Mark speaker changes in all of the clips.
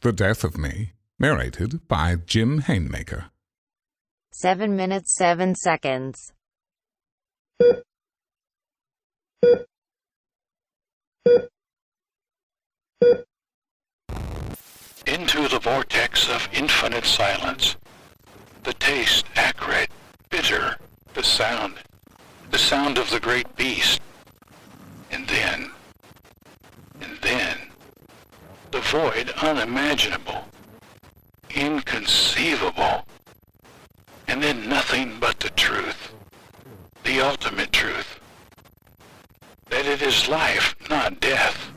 Speaker 1: The Death of Me, narrated by Jim Hainmaker.
Speaker 2: 7 minutes 7 seconds.
Speaker 3: Into the vortex of infinite silence. The taste acrid, bitter, the sound of the great beast. And then, the void unimaginable, inconceivable. And then nothing but the truth, the ultimate truth, that it is life, not death,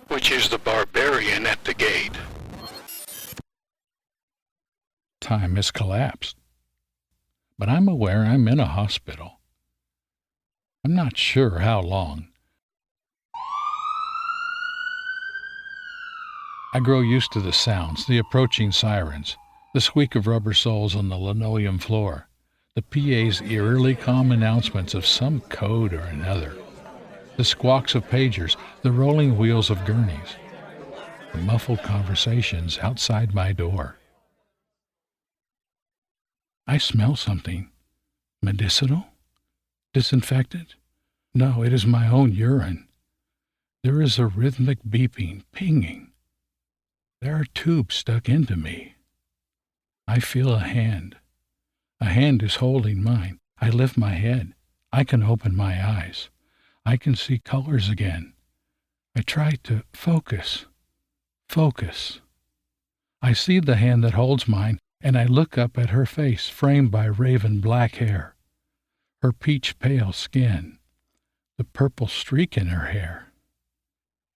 Speaker 3: which is the barbarian at the gate.
Speaker 4: Time has collapsed, but I'm aware I'm in a hospital. I'm not sure how long. I grow used to the sounds, the approaching sirens, the squeak of rubber soles on the linoleum floor, the PA's eerily calm announcements of some code or another, the squawks of pagers, the rolling wheels of gurneys, the muffled conversations outside my door. I smell something. Medicinal? Disinfectant? No, it is my own urine. There is a rhythmic beeping, pinging. There are tubes stuck into me. I feel a hand. A hand is holding mine. I lift my head. I can open my eyes. I can see colors again. I try to focus. Focus. I see the hand that holds mine, and I look up at her face framed by raven black hair, her peach pale skin, the purple streak in her hair.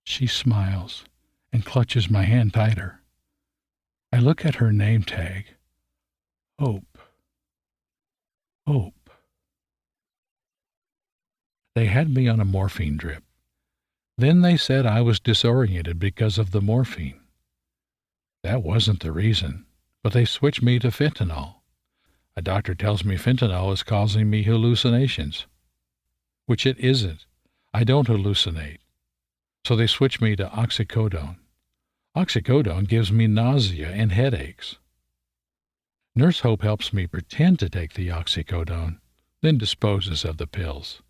Speaker 4: She smiles and clutches my hand tighter. I look at her name tag. Hope. Hope. They had me on a morphine drip. Then they said I was disoriented because of the morphine. That wasn't the reason, but they switched me to fentanyl. A doctor tells me fentanyl is causing me hallucinations, which it isn't. I don't hallucinate. So they switched me to oxycodone. Oxycodone gives me nausea and headaches. Nurse Hope helps me pretend to take the oxycodone, then disposes of the pills.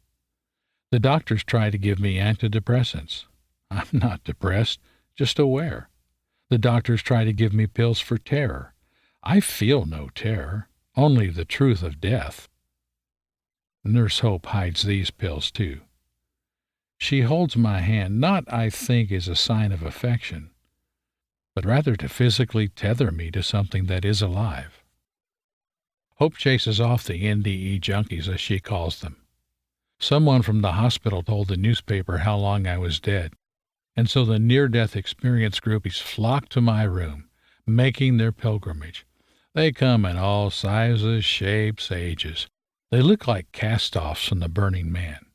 Speaker 4: The doctors try to give me antidepressants. I'm not depressed, just aware. The doctors try to give me pills for terror. I feel no terror, only the truth of death. Nurse Hope hides these pills too. She holds my hand, not, I think, as a sign of affection, but rather to physically tether me to something that is alive. Hope chases off the NDE junkies, as she calls them. Someone from the hospital told the newspaper how long I was dead, and so the near-death experience groupies flock to my room, making their pilgrimage. They come in all sizes, shapes, ages. They look like cast-offs from the Burning Man.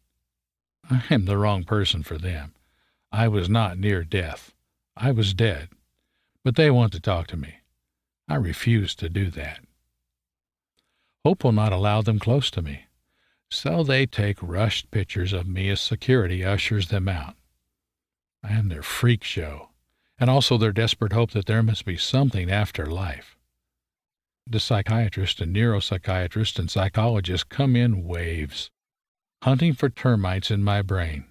Speaker 4: I am the wrong person for them. I was not near death. I was dead. But they want to talk to me. I refuse to do that. Hope will not allow them close to me. So they take rushed pictures of me as security ushers them out. I am their freak show, and also their desperate hope that there must be something after life. The psychiatrists and neuropsychiatrists and psychologists come in waves, hunting for termites in my brain.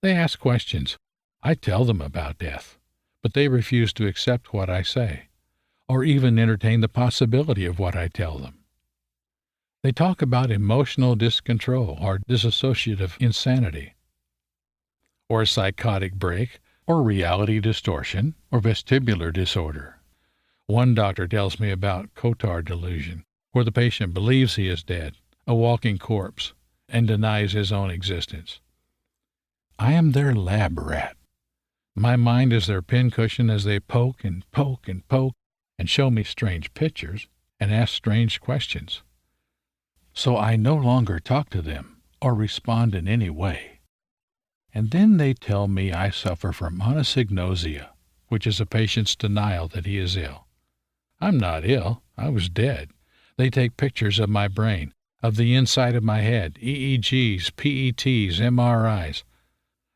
Speaker 4: They ask questions. I tell them about death, but they refuse to accept what I say, or even entertain the possibility of what I tell them. They talk about emotional discontrol or dissociative insanity, or psychotic break, or reality distortion, or vestibular disorder. One doctor tells me about Cotard delusion, where the patient believes he is dead, a walking corpse, and denies his own existence. I am their lab rat. My mind is their pincushion as they poke and poke and poke and show me strange pictures and ask strange questions. So I no longer talk to them or respond in any way. And then they tell me I suffer from anosognosia, which is a patient's denial that he is ill. I'm not ill. I was dead. They take pictures of my brain, of the inside of my head, EEGs, PETs, MRIs.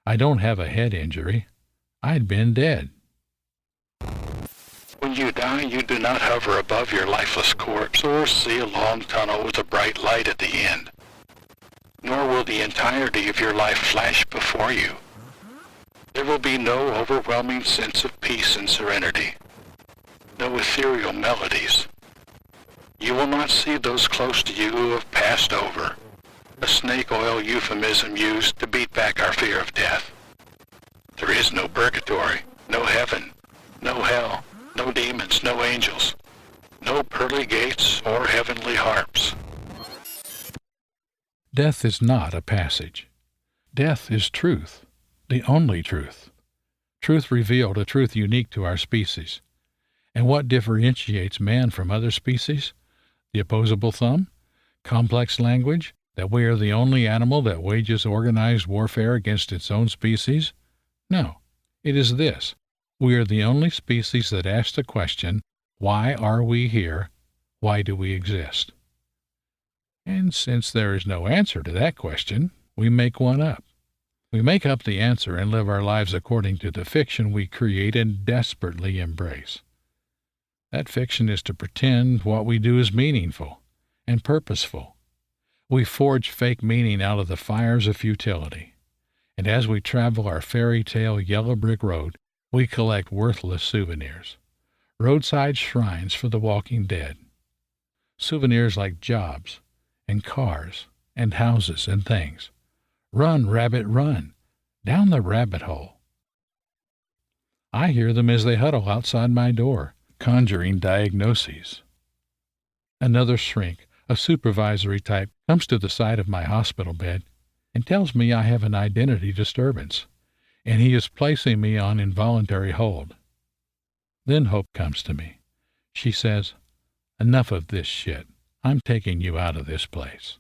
Speaker 4: I don't have a head injury. I'd been dead.
Speaker 3: When you die, you do not hover above your lifeless corpse or see a long tunnel with a bright light at the end. Nor will the entirety of your life flash before you. There will be no overwhelming sense of peace and serenity. No ethereal melodies. You will not see those close to you who have passed over, a snake oil euphemism used to beat back our fear of death. There is no purgatory, no heaven, no hell, no demons, no angels, no pearly gates or heavenly harps.
Speaker 4: Death is not a passage. Death is truth, the only truth. Truth revealed, a truth unique to our species. And what differentiates man from other species? The opposable thumb? Complex language? That we are the only animal that wages organized warfare against its own species? No, it is this. We are the only species that asks the question, why are we here? Why do we exist? And since there is no answer to that question, we make one up. We make up the answer and live our lives according to the fiction we create and desperately embrace. That fiction is to pretend what we do is meaningful and purposeful. We forge fake meaning out of the fires of futility. And as we travel our fairy tale yellow brick road, we collect worthless souvenirs. Roadside shrines for the walking dead. Souvenirs like jobs and cars and houses and things. Run, rabbit, run, down the rabbit hole. I hear them as they huddle outside my door, conjuring diagnoses. Another shrink, a supervisory type, comes to the side of my hospital bed and tells me I have an identity disturbance, and he is placing me on involuntary hold. Then Hope comes to me. She says, "Enough of this shit. I'm taking you out of this place."